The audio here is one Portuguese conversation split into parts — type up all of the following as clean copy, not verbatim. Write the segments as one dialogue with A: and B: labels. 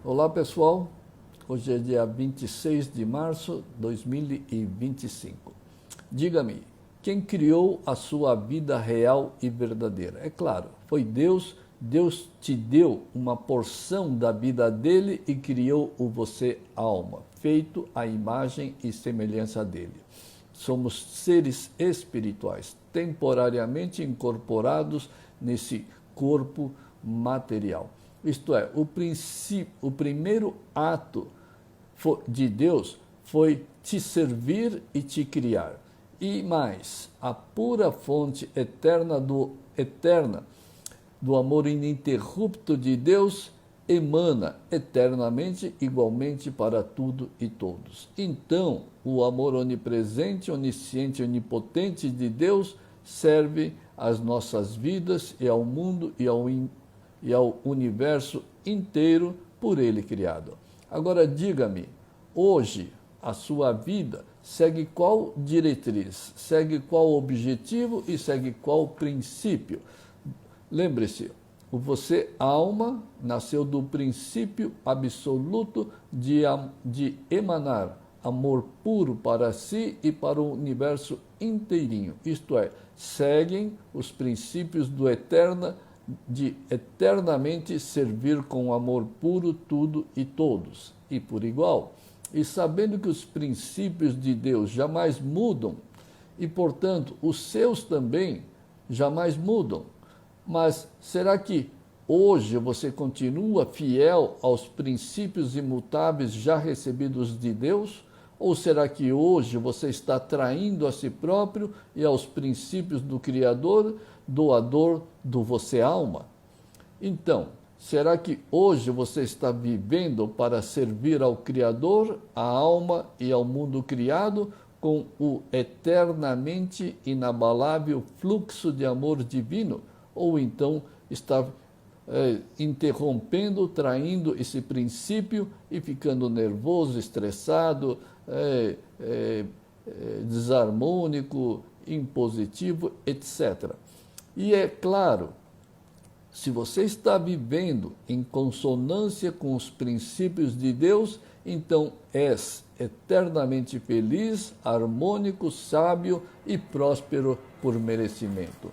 A: Olá pessoal, hoje é dia 26 de março de 2025. Diga-me, quem criou a sua vida real e verdadeira? É claro, foi Deus. Deus te deu uma porção da vida dele e criou o você alma, feito à imagem e semelhança dele. Somos seres espirituais, temporariamente incorporados nesse corpo material. Isto é, o primeiro ato de Deus foi te servir e te criar. E mais, a pura fonte eterna do amor ininterrupto de Deus emana eternamente, igualmente para tudo e todos. Então, o amor onipresente, onisciente e onipotente de Deus serve às nossas vidas e ao mundo e ao universo inteiro por ele criado. Agora diga-me, hoje a sua vida segue qual diretriz, segue qual objetivo e segue qual princípio? Lembre-se, o você alma nasceu do princípio absoluto de emanar amor puro para si e para o universo inteirinho. Isto é, seguem os princípios do de eternamente servir com amor puro tudo e todos, e por igual. E sabendo que os princípios de Deus jamais mudam, e portanto os seus também jamais mudam. Mas será que hoje você continua fiel aos princípios imutáveis já recebidos de Deus? Ou será que hoje você está traindo a si próprio e aos princípios do Criador, doador do você alma? Então, será que hoje você está vivendo para servir ao Criador, à alma e ao mundo criado com o eternamente inabalável fluxo de amor divino? Ou então está interrompendo, traindo esse princípio e ficando nervoso, estressado, desarmônico, impositivo, etc. E é claro, se você está vivendo em consonância com os princípios de Deus, então és eternamente feliz, harmônico, sábio e próspero por merecimento.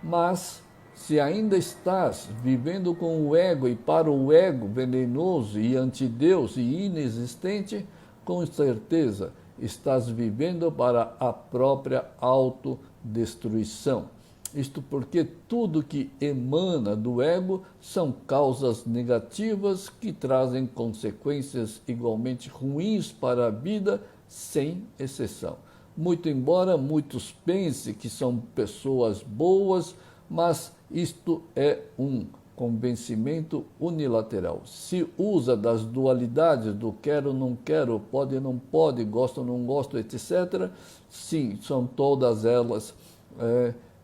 A: Mas se ainda estás vivendo com o ego e para o ego venenoso e antideus e inexistente, com certeza estás vivendo para a própria autodestruição. Isto porque tudo que emana do ego são causas negativas que trazem consequências igualmente ruins para a vida, sem exceção. Muito embora muitos pensem que são pessoas boas, mas isto é um convencimento unilateral. Se usa das dualidades do quero, não quero, pode, não pode, gosto, não gosto, etc. Sim, são todas elas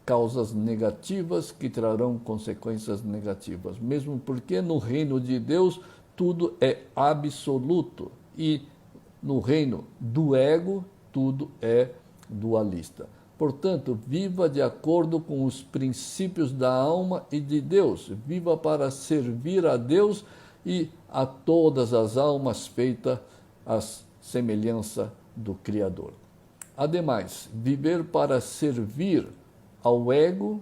A: causas negativas que trarão consequências negativas. Mesmo porque no reino de Deus tudo é absoluto e no reino do ego tudo é dualista. Portanto, viva de acordo com os princípios da alma e de Deus. Viva para servir a Deus e a todas as almas feitas à semelhança do Criador. Ademais, viver para servir ao ego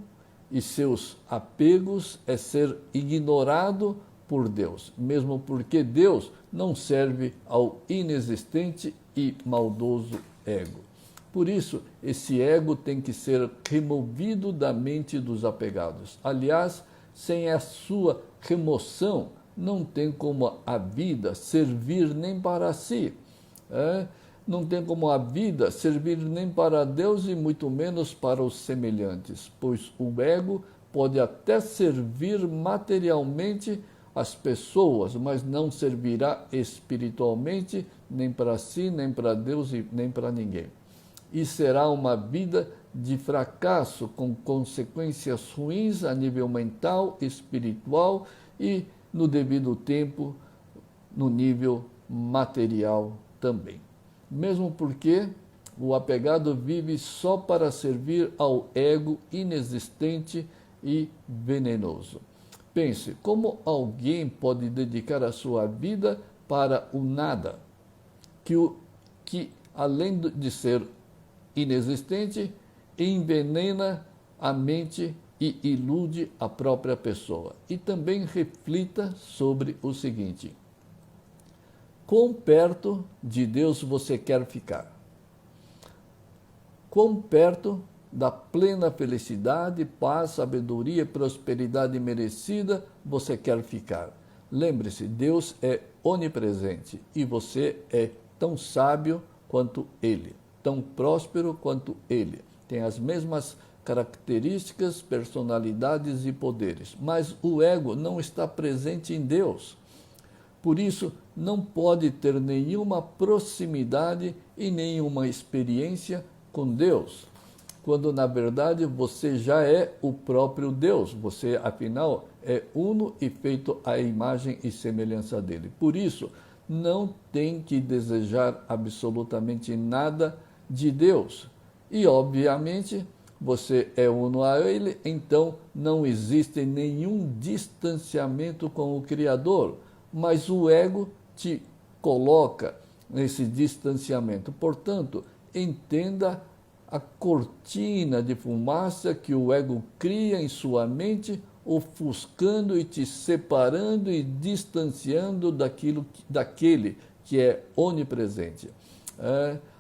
A: e seus apegos é ser ignorado por Deus, mesmo porque Deus não serve ao inexistente e maldoso ego. Por isso, esse ego tem que ser removido da mente dos apegados. Aliás, sem a sua remoção, não tem como a vida servir nem para si. Não tem como a vida servir nem para Deus e muito menos para os semelhantes, pois o ego pode até servir materialmente as pessoas, mas não servirá espiritualmente nem para si, nem para Deus e nem para ninguém. E será uma vida de fracasso, com consequências ruins a nível mental, espiritual e, no devido tempo, no nível material também. Mesmo porque o apegado vive só para servir ao ego inexistente e venenoso. Pense, como alguém pode dedicar a sua vida para o nada, que além de ser inexistente, envenena a mente e ilude a própria pessoa. E também reflita sobre o seguinte: quão perto de Deus você quer ficar? Quão perto da plena felicidade, paz, sabedoria e prosperidade merecida você quer ficar? Lembre-se, Deus é onipresente e você é tão sábio quanto Ele, tão próspero quanto Ele. Tem as mesmas características, personalidades e poderes, mas o ego não está presente em Deus. Por isso, não pode ter nenhuma proximidade e nenhuma experiência com Deus, quando na verdade você já é o próprio Deus. Você, afinal, é uno e feito à imagem e semelhança dele. Por isso, não tem que desejar absolutamente nada de Deus. E, obviamente, você é uno a ele, então não existe nenhum distanciamento com o Criador, mas o ego te coloca nesse distanciamento. Portanto, entenda a cortina de fumaça que o ego cria em sua mente, ofuscando e te separando e distanciando daquele que é onipresente.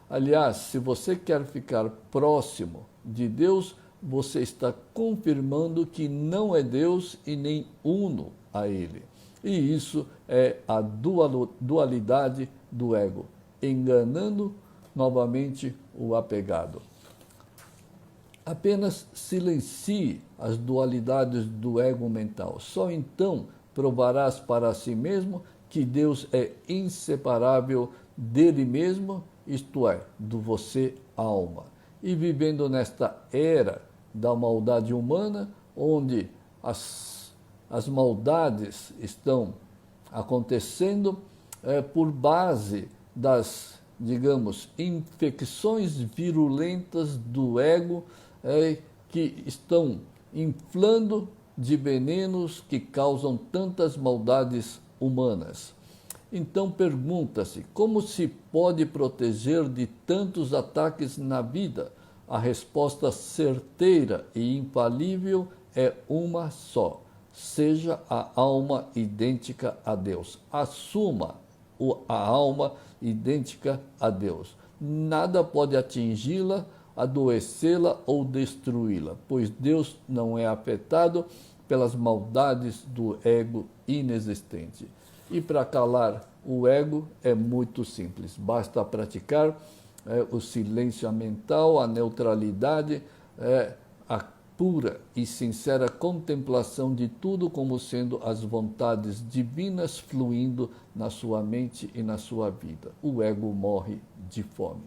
A: Aliás, se você quer ficar próximo de Deus, você está confirmando que não é Deus e nem uno a Ele. E isso é a dualidade do ego, enganando novamente o apegado. Apenas silencie as dualidades do ego mental. Só então provarás para si mesmo que Deus é inseparável dele mesmo, isto é, do você alma. E vivendo nesta era da maldade humana, onde as maldades estão acontecendo por base das, digamos, infecções virulentas do ego, que estão inflando de venenos que causam tantas maldades humanas. Então pergunta-se, como se pode proteger de tantos ataques na vida? A resposta certeira e infalível é uma só: seja a alma idêntica a Deus. Assuma a alma idêntica a Deus. Nada pode atingi-la, adoecê-la ou destruí-la, pois Deus não é afetado pelas maldades do ego inexistente. E para calar o ego é muito simples, basta praticar o silêncio mental, a neutralidade, a pura e sincera contemplação de tudo como sendo as vontades divinas fluindo na sua mente e na sua vida. O ego morre de fome.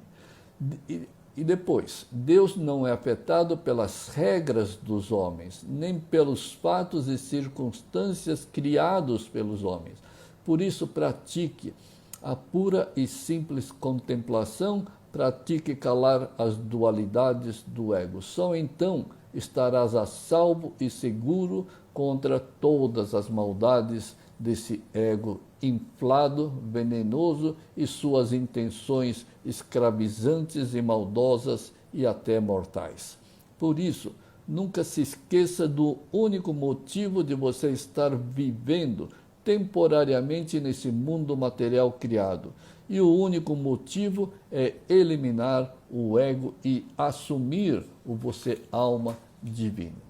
A: E depois, Deus não é afetado pelas regras dos homens, nem pelos fatos e circunstâncias criados pelos homens. Por isso, pratique a pura e simples contemplação, pratique calar as dualidades do ego. Só então estarás a salvo e seguro contra todas as maldades desse ego inflado, venenoso e suas intenções escravizantes e maldosas e até mortais. Por isso, nunca se esqueça do único motivo de você estar vivendo temporariamente nesse mundo material criado. E o único motivo é eliminar o ego e assumir o você alma divino.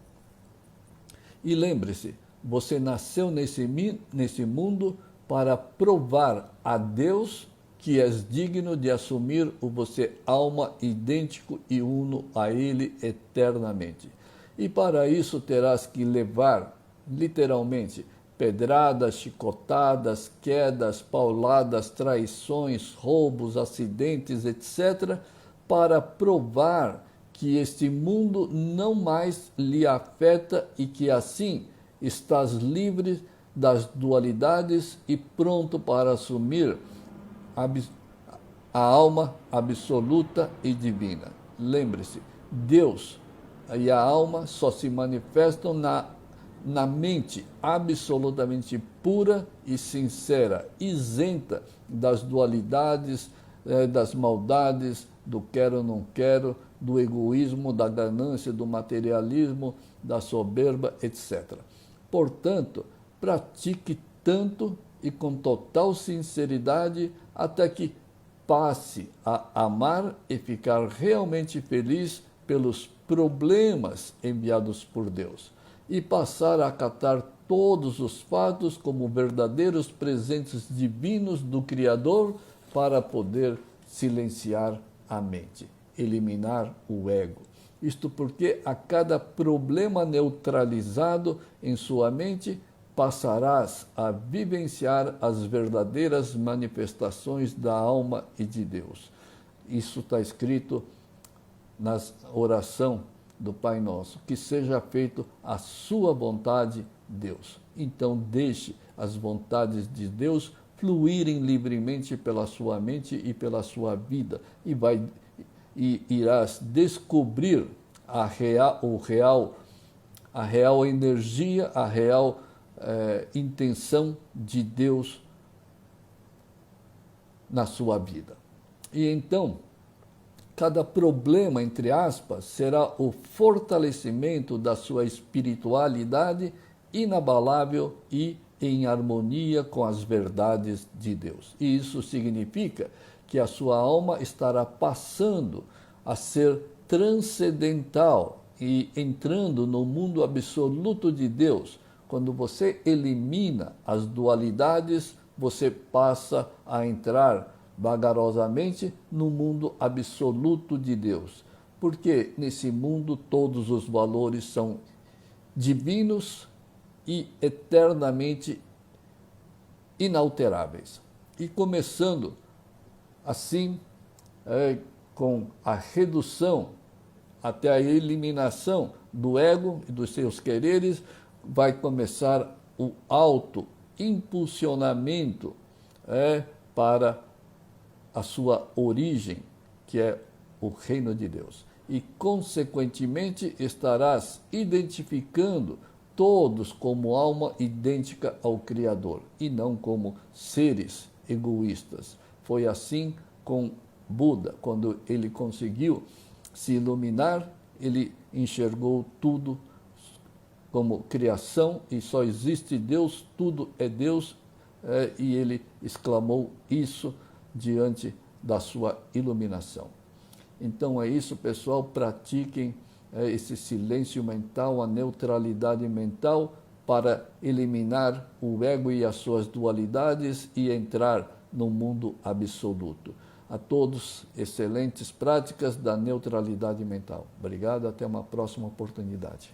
A: E lembre-se, você nasceu nesse mundo para provar a Deus que és digno de assumir o você alma idêntico e uno a Ele eternamente. E para isso terás que levar, literalmente, pedradas, chicotadas, quedas, pauladas, traições, roubos, acidentes, etc., para provar que este mundo não mais lhe afeta e que assim estás livre das dualidades e pronto para assumir a alma absoluta e divina. Lembre-se, Deus e a alma só se manifestam na mente absolutamente pura e sincera, isenta das dualidades, das maldades, do quero, não quero, do egoísmo, da ganância, do materialismo, da soberba, etc. Portanto, pratique tanto e com total sinceridade até que passe a amar e ficar realmente feliz pelos problemas enviados por Deus e passar a acatar todos os fatos como verdadeiros presentes divinos do Criador para poder silenciar a mente, eliminar o ego. Isto porque a cada problema neutralizado em sua mente, passarás a vivenciar as verdadeiras manifestações da alma e de Deus. Isso está escrito na oração do Pai Nosso, que seja feito a sua vontade, Deus. Então deixe as vontades de Deus fluírem livremente pela sua mente e pela sua vida, e irás descobrir a real energia, a real intenção de Deus na sua vida. E então, cada problema, entre aspas, será o fortalecimento da sua espiritualidade inabalável e em harmonia com as verdades de Deus. E isso significa que a sua alma estará passando a ser transcendental e entrando no mundo absoluto de Deus. Quando você elimina as dualidades, você passa a entrar vagarosamente no mundo absoluto de Deus. Porque nesse mundo todos os valores são divinos e eternamente inalteráveis. E começando assim, com a redução até a eliminação do ego e dos seus quereres, vai começar o auto-impulsionamento para a sua origem, que é o reino de Deus. E, consequentemente, estarás identificando todos como alma idêntica ao Criador, e não como seres egoístas. Foi assim com Buda, quando ele conseguiu se iluminar, ele enxergou tudo como criação e só existe Deus, tudo é Deus, e ele exclamou isso diante da sua iluminação. Então é isso, pessoal, pratiquem esse silêncio mental, a neutralidade mental, para eliminar o ego e as suas dualidades e entrar no mundo absoluto. A todos, excelentes práticas da neutralidade mental. Obrigado, até uma próxima oportunidade.